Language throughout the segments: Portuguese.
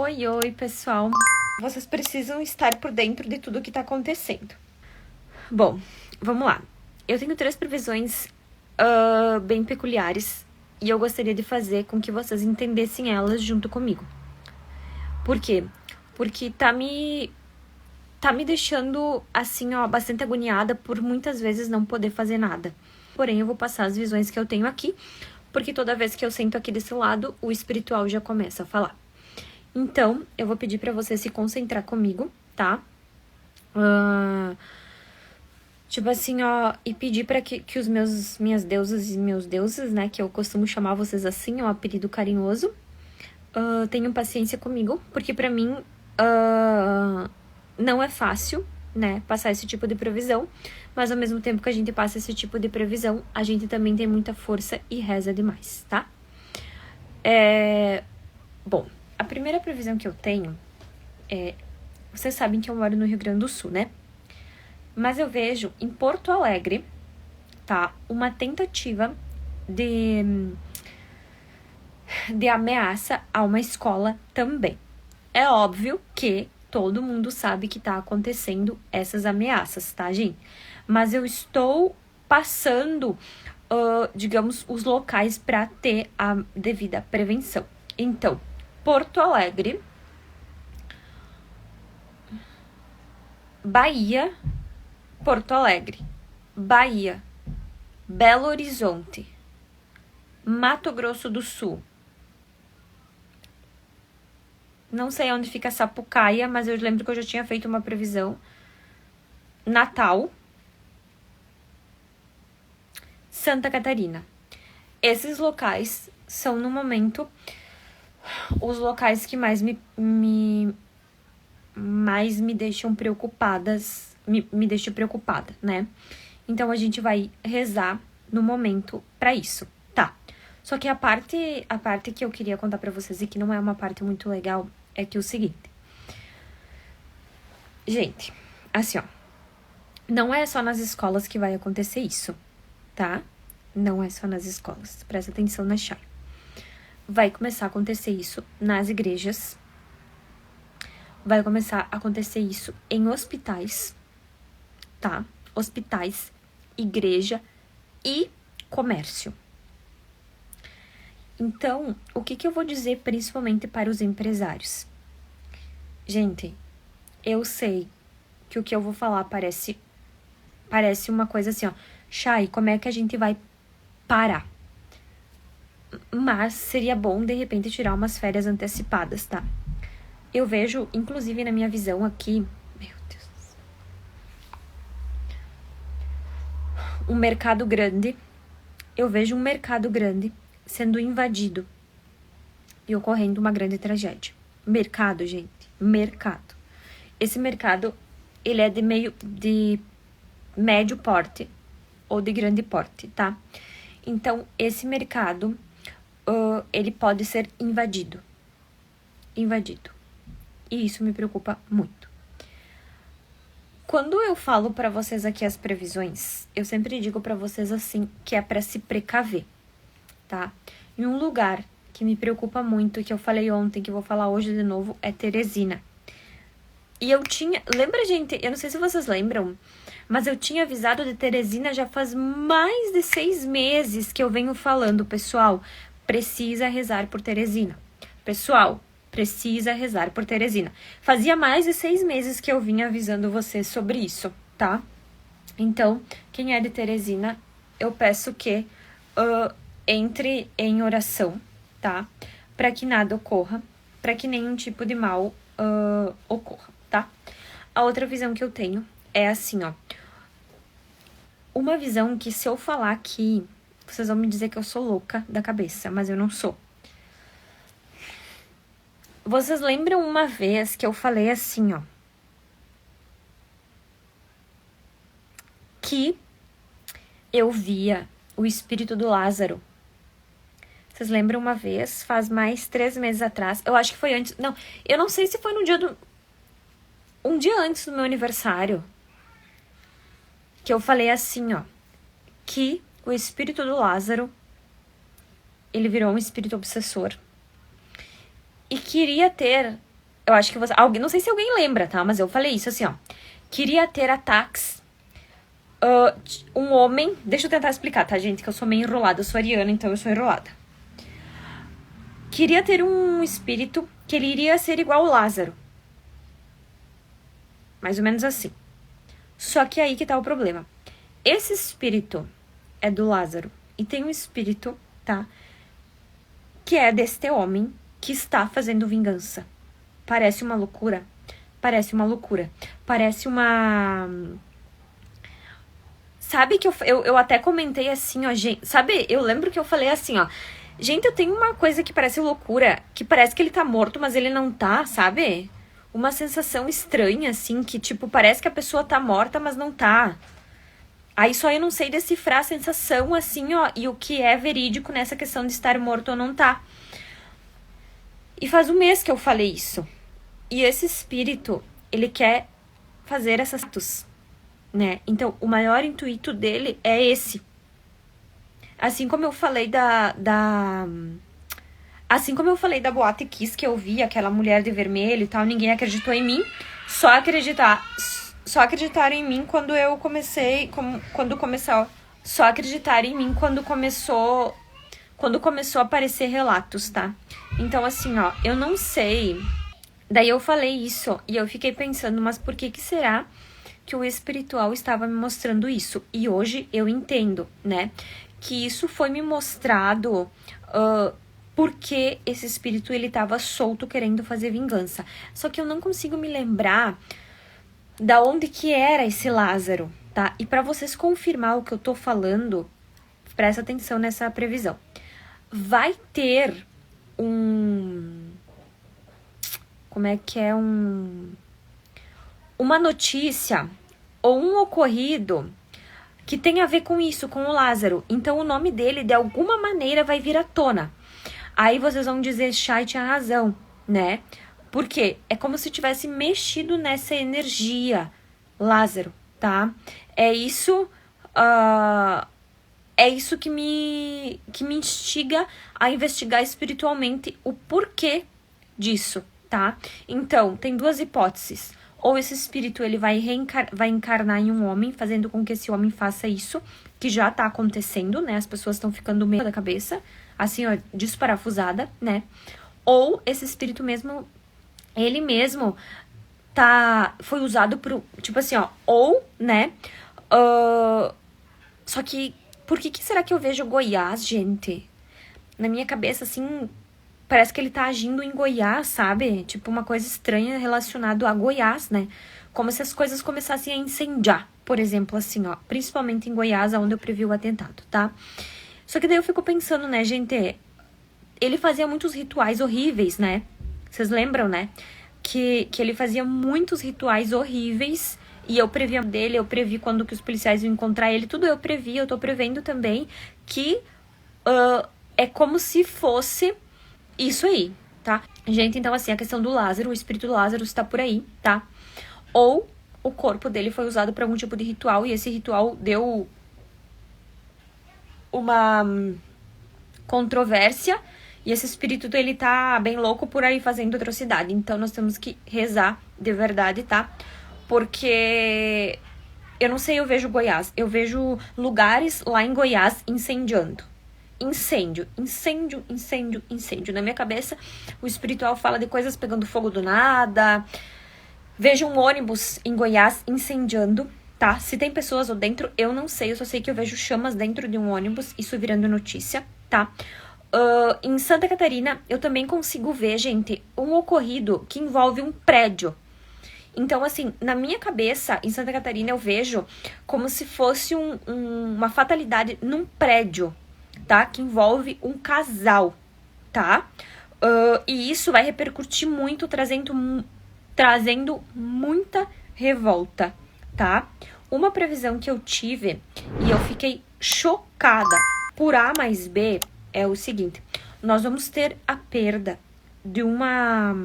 Oi, pessoal. Vocês precisam estar por dentro de tudo que tá acontecendo. Bom, vamos lá. Eu tenho 3 previsões bem peculiares e eu gostaria de fazer com que vocês entendessem elas junto comigo. Por quê? Porque tá me deixando, assim, bastante agoniada por muitas vezes não poder fazer nada. Porém, eu vou passar as visões que eu tenho aqui, porque toda vez que eu sento aqui desse lado, o espiritual já começa a falar. Então, eu vou pedir pra você se concentrar comigo, tá? Tipo assim, e pedir pra que os minhas deusas e meus deuses, né, que eu costumo chamar vocês assim, é um apelido carinhoso, tenham paciência comigo, porque pra mim não é fácil, né, passar esse tipo de previsão, mas ao mesmo tempo que a gente passa esse tipo de previsão, a gente também tem muita força e reza demais, tá? Bom, a primeira previsão que eu tenho vocês sabem que eu moro no Rio Grande do Sul, né? Mas eu vejo em Porto Alegre, tá, uma tentativa de ameaça a uma escola também. É óbvio que todo mundo sabe que tá acontecendo essas ameaças, tá, gente? Mas eu estou passando, digamos, os locais para ter a devida prevenção. Então, Porto Alegre, Bahia, Porto Alegre, Bahia, Belo Horizonte, Mato Grosso do Sul. Não sei onde fica Sapucaia, mas eu lembro que eu já tinha feito uma previsão. Natal, Santa Catarina. Esses locais são, no momento, os locais que mais me deixam preocupadas, me deixam preocupada, né? Então, a gente vai rezar no momento pra isso, tá? Só que a parte que eu queria contar pra vocês e que não é uma parte muito legal é que é o seguinte. Gente, assim, não é só nas escolas que vai acontecer isso, tá? Não é só nas escolas. Presta atenção na chave. Vai começar a acontecer isso nas igrejas. Vai começar a acontecer isso em hospitais, tá? Hospitais, igreja e comércio. Então, o que eu vou dizer principalmente para os empresários? Gente, eu sei que o que eu vou falar parece uma coisa assim, Chay, como é que a gente vai parar? Mas seria bom, de repente, tirar umas férias antecipadas, tá? Eu vejo, inclusive na minha visão aqui, meu Deus, um mercado grande, eu vejo um mercado grande sendo invadido e ocorrendo uma grande tragédia. Mercado, gente, mercado. Esse mercado, ele é de médio porte ou de grande porte, tá? Então, esse mercado, ele pode ser invadido. E isso me preocupa muito. Quando eu falo pra vocês aqui as previsões, eu sempre digo pra vocês assim, que é pra se precaver, tá? Em um lugar que me preocupa muito, que eu falei ontem, que eu vou falar hoje de novo, é Teresina. E eu tinha... Lembra, gente? Eu não sei se vocês lembram, mas eu tinha avisado de Teresina já faz mais de 6 meses que eu venho falando, pessoal, precisa rezar por Teresina. Pessoal, precisa rezar por Teresina. Fazia mais de 6 meses que eu vinha avisando vocês sobre isso, tá? Então, quem é de Teresina, eu peço que entre em oração, tá? Para que nada ocorra, para que nenhum tipo de mal ocorra, tá? A outra visão que eu tenho é assim, uma visão que se eu falar aqui, vocês vão me dizer que eu sou louca da cabeça, mas eu não sou. Vocês lembram uma vez que eu falei assim, que eu via o espírito do Lázaro? Vocês lembram uma vez, faz mais 3 meses atrás, eu acho que foi antes, não, eu não sei se foi um dia antes do meu aniversário, que eu falei assim, que o espírito do Lázaro, ele virou um espírito obsessor e queria ter eu acho que você... Alguém, não sei se alguém lembra, tá? Mas eu falei isso assim, ó. Queria ter ataques. Um homem... Deixa eu tentar explicar, tá, gente? Que eu sou meio enrolada. Eu sou ariana, então eu sou enrolada. Queria ter um espírito que ele iria ser igual o Lázaro. Mais ou menos assim. Só que aí que tá o problema. Esse espírito é do Lázaro. E tem um espírito, tá? Que é deste homem que está fazendo vingança. Parece uma loucura? Parece uma loucura. Parece uma... Sabe que eu até comentei assim, ó, gente... Sabe, eu lembro que eu falei assim, ó... Gente, eu tenho uma coisa que parece loucura, que parece que ele tá morto, mas ele não tá, sabe? Uma sensação estranha, assim, que, tipo, parece que a pessoa tá morta, mas não tá. Aí só eu não sei decifrar a sensação, assim, ó, e o que é verídico nessa questão de estar morto ou não tá. E faz um mês que eu falei isso. E esse espírito, ele quer fazer essas atos, né? Então, o maior intuito dele é esse. Assim como eu falei Assim como eu falei da Boate Kiss, que eu vi aquela mulher de vermelho e tal, ninguém acreditou em mim. Só acreditaram em mim quando eu comecei... Só acreditaram em mim quando começou a aparecer relatos, tá? Então, assim, ó, eu não sei... Daí eu falei isso e eu fiquei pensando, mas por que será que o espiritual estava me mostrando isso? E hoje eu entendo, né? Que isso foi me mostrado porque esse espírito, ele estava solto querendo fazer vingança. Só que eu não consigo me lembrar da onde que era esse Lázaro, tá? E para vocês confirmar o que eu tô falando, presta atenção nessa previsão. Vai ter uma notícia ou um ocorrido que tem a ver com isso, com o Lázaro. Então, o nome dele, de alguma maneira, vai vir à tona. Aí vocês vão dizer, Chay tinha razão, né? Porque é como se tivesse mexido nessa energia, Lázaro, tá? É isso que me instiga a investigar espiritualmente o porquê disso, tá? Então, tem duas hipóteses. Ou esse espírito, ele vai encarnar em um homem, fazendo com que esse homem faça isso, que já tá acontecendo, né? As pessoas estão ficando meio da cabeça, assim, ó, desparafusada, né? Ou esse espírito mesmo, ele mesmo foi usado por, tipo assim, ó, ou, né? Só que, por que será que eu vejo Goiás, gente? Na minha cabeça, assim, parece que ele tá agindo em Goiás, sabe? Tipo, uma coisa estranha relacionada a Goiás, né? Como se as coisas começassem a incendiar, por exemplo, assim, ó. Principalmente em Goiás, onde eu previ o atentado, tá? Só que daí eu fico pensando, né, gente? Ele fazia muitos rituais horríveis, né? Vocês lembram, né? Que ele fazia muitos rituais horríveis. E eu previ dele, eu previ quando que os policiais iam encontrar ele. Tudo eu previ, eu tô prevendo também que é como se fosse... isso aí, tá? Gente, então assim, a questão do Lázaro, o espírito do Lázaro está por aí, tá? Ou o corpo dele foi usado para algum tipo de ritual e esse ritual deu uma controvérsia e esse espírito, ele tá bem louco por aí fazendo atrocidade. Então nós temos que rezar de verdade, tá? Porque eu não sei, eu vejo Goiás, eu vejo lugares lá em Goiás incendiando. Incêndio. Na minha cabeça, o espiritual fala de coisas pegando fogo do nada. Vejo um ônibus em Goiás incendiando, tá? Se tem pessoas lá dentro, eu não sei. Eu só sei que eu vejo chamas dentro de um ônibus, isso virando notícia, tá? Em Santa Catarina, eu também consigo ver, gente, um ocorrido que envolve um prédio. Então, assim, na minha cabeça, em Santa Catarina, eu vejo como se fosse uma fatalidade num prédio, tá? Que envolve um casal, tá? E isso vai repercutir muito, trazendo muita revolta, tá? Uma previsão que eu tive e eu fiquei chocada por A mais B é o seguinte: nós vamos ter a perda de uma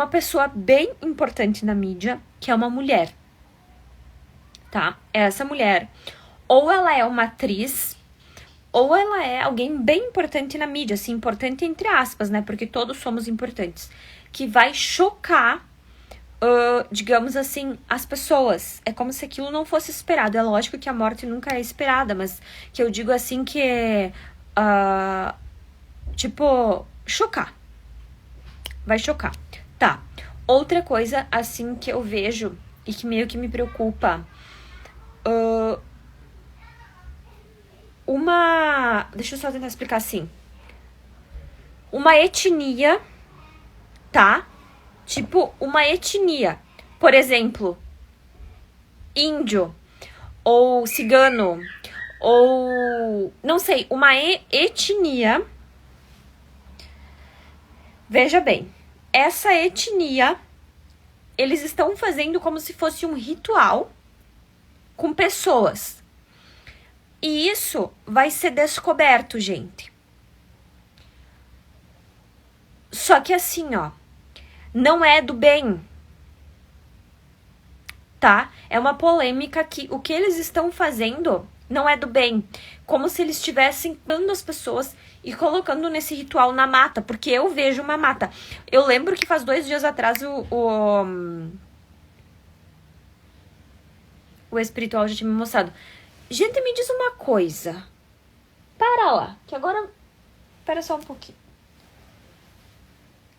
pessoa bem importante na mídia, que é uma mulher, tá? Essa mulher, ou ela é uma atriz, ou ela é alguém bem importante na mídia, assim, importante entre aspas, né? Porque todos somos importantes. Que vai chocar, digamos assim, as pessoas. É como se aquilo não fosse esperado. É lógico que a morte nunca é esperada, mas que eu digo assim que é, tipo, chocar. Vai chocar. Tá. Outra coisa, assim, que eu vejo e que meio que me preocupa. Deixa eu só tentar explicar assim. Uma etnia, tá? Tipo, uma etnia. Por exemplo, índio, ou cigano, ou... não sei, uma etnia. Veja bem, essa etnia, eles estão fazendo como se fosse um ritual com pessoas. E isso vai ser descoberto, gente. Só que assim, ó, não é do bem, tá? É uma polêmica que o que eles estão fazendo não é do bem. Como se eles estivessem dando as pessoas e colocando nesse ritual na mata, porque eu vejo uma mata. Eu lembro que faz 2 dias atrás o espiritual já tinha me mostrado. Gente, me diz uma coisa. Para lá, que agora... Espera só um pouquinho.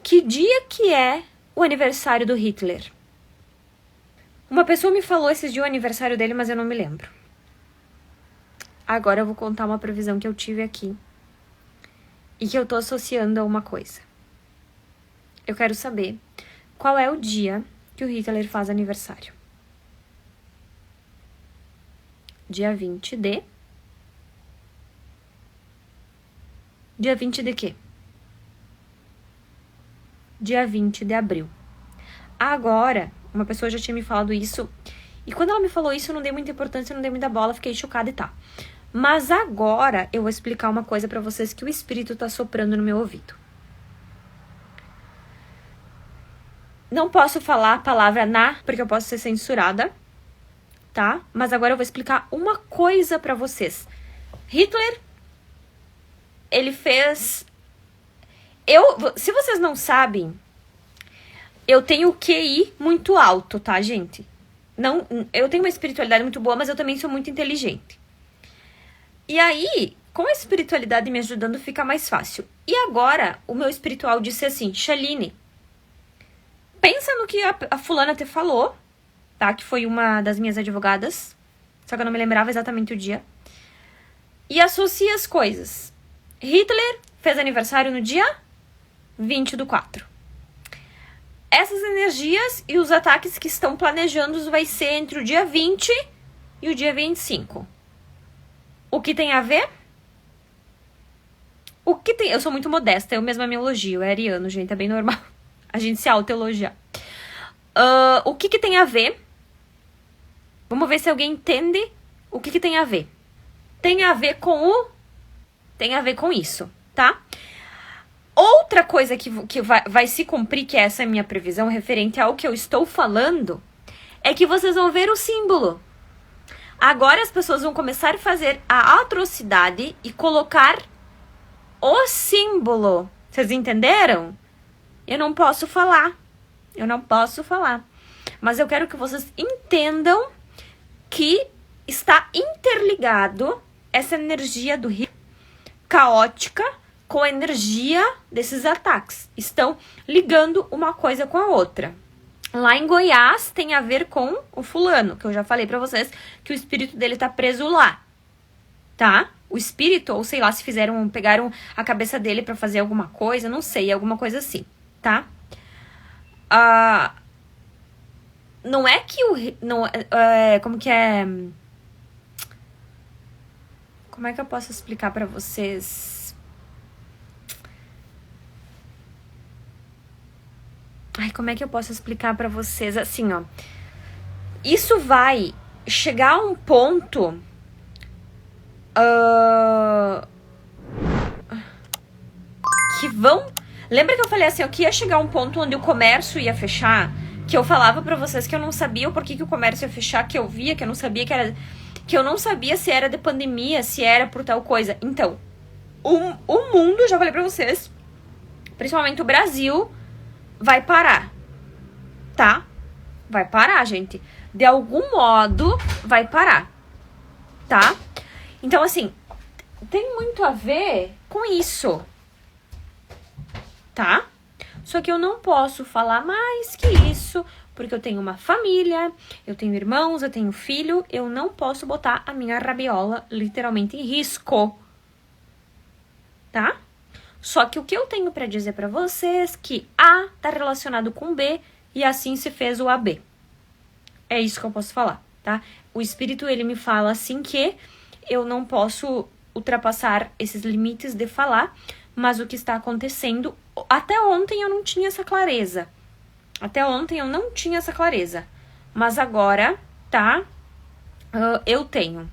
Que dia que é o aniversário do Hitler? Uma pessoa me falou esses dias o aniversário dele, mas eu não me lembro. Agora eu vou contar uma previsão que eu tive aqui. E que eu tô associando a uma coisa. Eu quero saber qual é o dia que o Hitler faz aniversário. Dia 20 de... Dia 20 de quê? Dia 20 de abril. Agora, uma pessoa já tinha me falado isso. E quando ela me falou isso, eu não dei muita importância, eu não dei muita bola, fiquei chocada e tá. Mas agora eu vou explicar uma coisa pra vocês que o espírito tá soprando no meu ouvido. Não posso falar a palavra na, porque eu posso ser censurada, tá? Mas agora eu vou explicar uma coisa pra vocês. Hitler, ele fez... Se vocês não sabem, eu tenho QI muito alto, tá, gente? Não, eu tenho uma espiritualidade muito boa, mas eu também sou muito inteligente. E aí, com a espiritualidade me ajudando, fica mais fácil. E agora, o meu espiritual disse assim, Shaline, pensa no que a fulana te falou, tá? Que foi uma das minhas advogadas, só que eu não me lembrava exatamente o dia. E associa as coisas. Hitler fez aniversário no dia 20/4. Essas energias e os ataques que estão planejando vai ser entre o dia 20 e o dia 25. O que tem a ver? O que tem... Eu sou muito modesta, eu mesma me elogio. É ariano, gente, é bem normal. A gente se auto-elogiar. O que tem a ver? Vamos ver se alguém entende o que tem a ver. Tem a ver com o... Tem a ver com isso, tá? Outra coisa que vai se cumprir, que essa é a minha previsão referente ao que eu estou falando, é que vocês vão ver o símbolo. Agora as pessoas vão começar a fazer a atrocidade e colocar o símbolo. Vocês entenderam? Eu não posso falar. Mas eu quero que vocês entendam que está interligado essa energia do rio caótica com a energia desses ataques. Estão ligando uma coisa com a outra. Lá em Goiás tem a ver com o fulano, que eu já falei pra vocês que o espírito dele tá preso lá, tá? O espírito, ou sei lá, se pegaram a cabeça dele pra fazer alguma coisa, não sei, alguma coisa assim, tá? Não é que como que é... Como é que eu posso explicar pra vocês? Ai, como é que eu posso explicar pra vocês? Assim, ó. Isso vai chegar a um ponto... que vão... Lembra que eu falei assim, ó, que ia chegar um ponto onde o comércio ia fechar? Que eu falava pra vocês que eu não sabia o porquê que o comércio ia fechar, que eu via, que eu não sabia que que eu não sabia se era de pandemia, se era por tal coisa. Então, o mundo, já falei pra vocês, principalmente o Brasil, vai parar, tá? Vai parar, gente. De algum modo, vai parar, tá? Então, assim, tem muito a ver com isso, tá? Só que eu não posso falar mais que isso, porque eu tenho uma família, eu tenho irmãos, eu tenho filho, eu não posso botar a minha rabiola literalmente em risco, tá? Só que o que eu tenho pra dizer pra vocês que A tá relacionado com B e assim se fez o AB. É isso que eu posso falar, tá? O espírito, ele me fala assim que eu não posso ultrapassar esses limites de falar, mas o que está acontecendo, até ontem eu não tinha essa clareza. Até ontem eu não tinha essa clareza. Mas agora, tá? Eu tenho.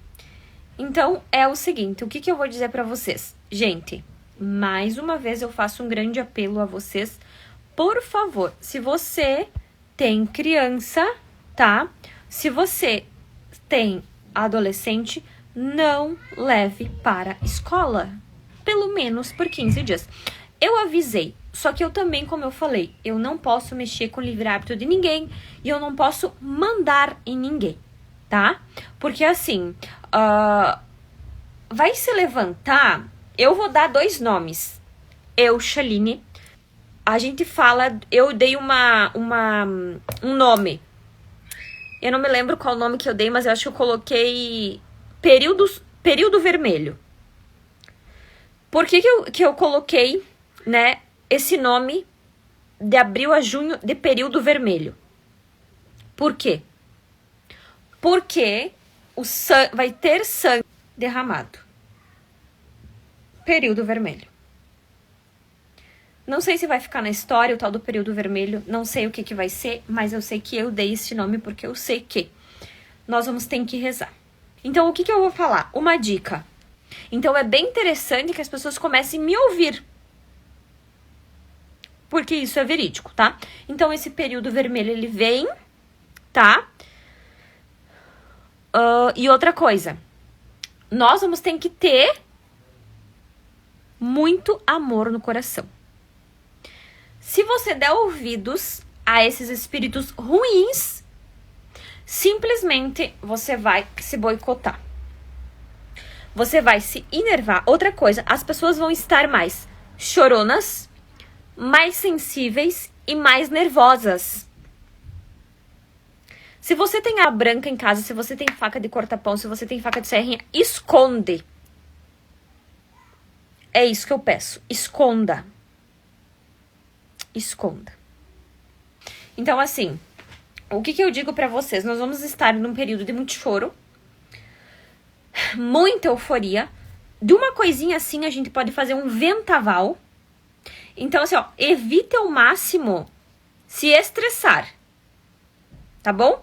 Então, é o seguinte, o que eu vou dizer pra vocês? Gente, mais uma vez eu faço um grande apelo a vocês. Por favor, se você tem criança, tá? Se você tem adolescente, não leve para a escola. Pelo menos por 15 dias. Eu avisei, só que eu também, como eu falei, eu não posso mexer com o livre-arbítrio de ninguém e eu não posso mandar em ninguém, tá? Porque assim, vai se levantar, eu vou dar 2 nomes. Eu, Shaline, a gente fala, eu dei um nome. Eu não me lembro qual nome que eu dei, mas eu acho que eu coloquei período vermelho. Por que eu coloquei, né, esse nome de abril a junho de período vermelho? Por quê? Porque vai ter sangue derramado. Período vermelho. Não sei se vai ficar na história o tal do período vermelho, não sei o que vai ser, mas eu sei que eu dei esse nome porque eu sei que nós vamos ter que rezar. Então, o que eu vou falar? Uma dica. Então, é bem interessante que as pessoas comecem a me ouvir. Porque isso é verídico, tá? Então, esse período vermelho, ele vem, tá? E outra coisa. Nós vamos ter que ter muito amor no coração. Se você der ouvidos a esses espíritos ruins, simplesmente você vai se boicotar. Você vai se enervar. Outra coisa, as pessoas vão estar mais choronas, mais sensíveis e mais nervosas. Se você tem a branca em casa, se você tem faca de cortar pão, se você tem faca de serrinha, esconde. É isso que eu peço. Esconda. Esconda. Então, assim, o que eu digo pra vocês? Nós vamos estar num período de muito choro, muita euforia. De uma coisinha assim, a gente pode fazer um vendaval. Então, assim, ó, evite ao máximo se estressar. Tá bom?